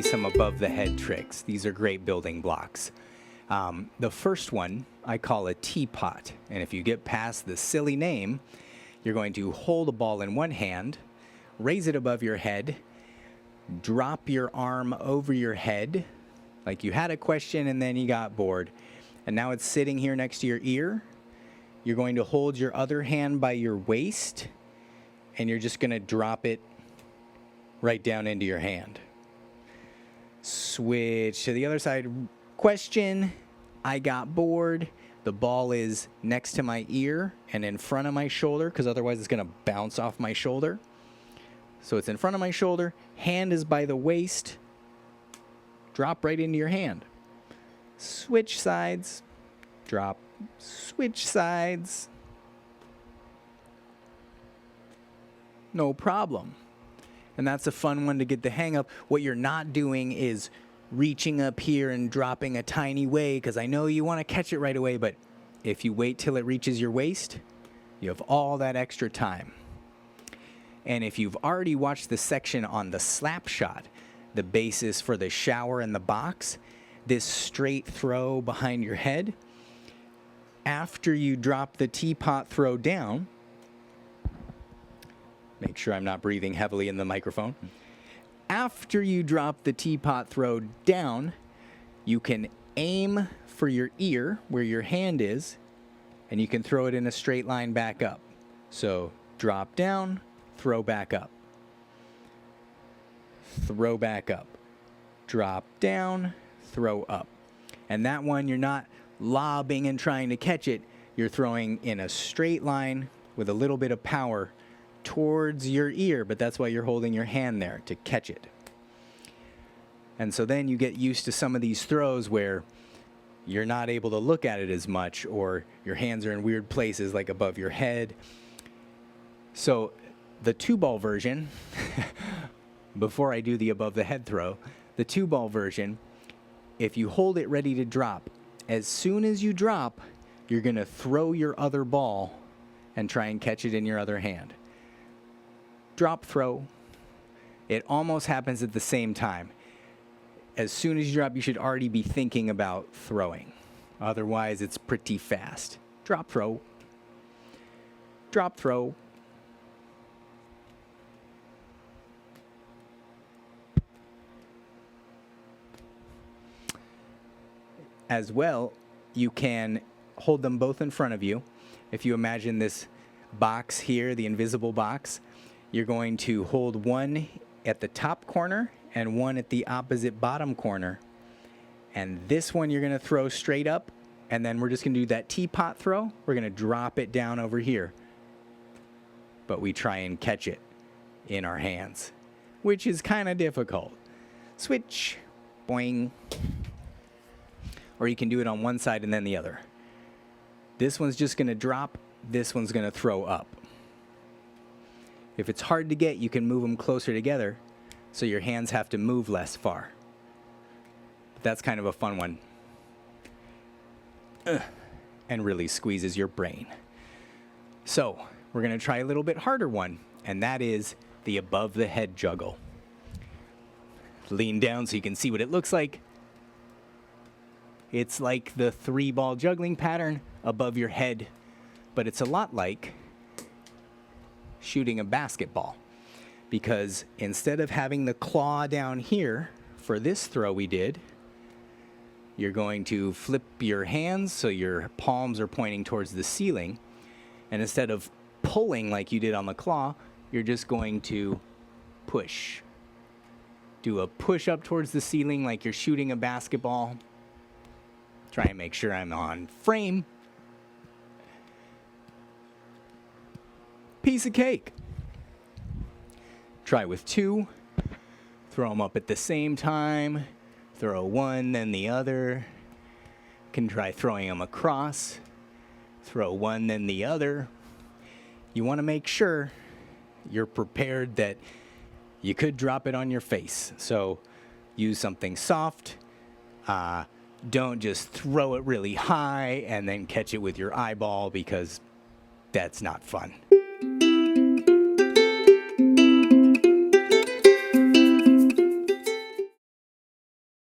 some above the head tricks. These are great building blocks. The first one I call a teapot. And if you get past the silly name, you're going to hold a ball in one hand, raise it above your head, drop your arm over your head, like you had a question and then you got bored. And now it's sitting here next to your ear. You're going to hold your other hand by your waist, and you're just going to drop it right down into your hand. Switch to the other side. Question, I got bored. The ball is next to my ear and in front of my shoulder, because otherwise it's going to bounce off my shoulder. So it's in front of my shoulder. Hand is by the waist. Drop right into your hand. Switch sides. Drop. Switch sides. No problem. And that's a fun one to get the hang of. What you're not doing is reaching up here and dropping a tiny way, because I know you want to catch it right away, but if you wait till it reaches your waist, you have all that extra time. And if you've already watched the section on the slap shot, the basis for the shower and the box, this straight throw behind your head, after you drop the teapot throw down, make sure I'm not breathing heavily in the microphone. After you drop the teapot throw down, you can aim for your ear where your hand is, and you can throw it in a straight line back up. So drop down, throw back up. Throw back up. Drop down, throw up. And that one, you're not lobbing and trying to catch it. You're throwing in a straight line with a little bit of power towards your ear, but that's why you're holding your hand there to catch it. And so then you get used to some of these throws where you're not able to look at it as much, or your hands are in weird places like above your head. So the 2-ball version, before I do the above the head throw, the 2-ball version, if you hold it ready to drop, as soon as you drop, you're going to throw your other ball and try and catch it in your other hand. Drop, throw. It almost happens at the same time. As soon as you drop, you should already be thinking about throwing. Otherwise, it's pretty fast. Drop, throw. Drop, throw. As well, you can hold them both in front of you. If you imagine this box here, the invisible box, you're going to hold one at the top corner and one at the opposite bottom corner. And this one you're going to throw straight up, and then we're just going to do that teapot throw. We're going to drop it down over here. But we try and catch it in our hands, which is kind of difficult. Switch. Boing. Or you can do it on one side and then the other. This one's just going to drop. This one's going to throw up. If it's hard to get, you can move them closer together so your hands have to move less far. But that's kind of a fun one. And really squeezes your brain. So we're going to try a little bit harder one, and that is the above the head juggle. Lean down so you can see what it looks like. It's like the 3-ball juggling pattern above your head, but it's a lot like shooting a basketball, because instead of having the claw down here for this throw we did, you're going to flip your hands so your palms are pointing towards the ceiling, and instead of pulling like you did on the claw, you're just going to push. Do a push up towards the ceiling like you're shooting a basketball. Try and make sure I'm on frame. Piece of cake. Try with 2. Throw them up at the same time. Throw one, then the other. Can try throwing them across. Throw one, then the other. You want to make sure you're prepared that you could drop it on your face. So use something soft. Don't just throw it really high and then catch it with your eyeball, because that's not fun.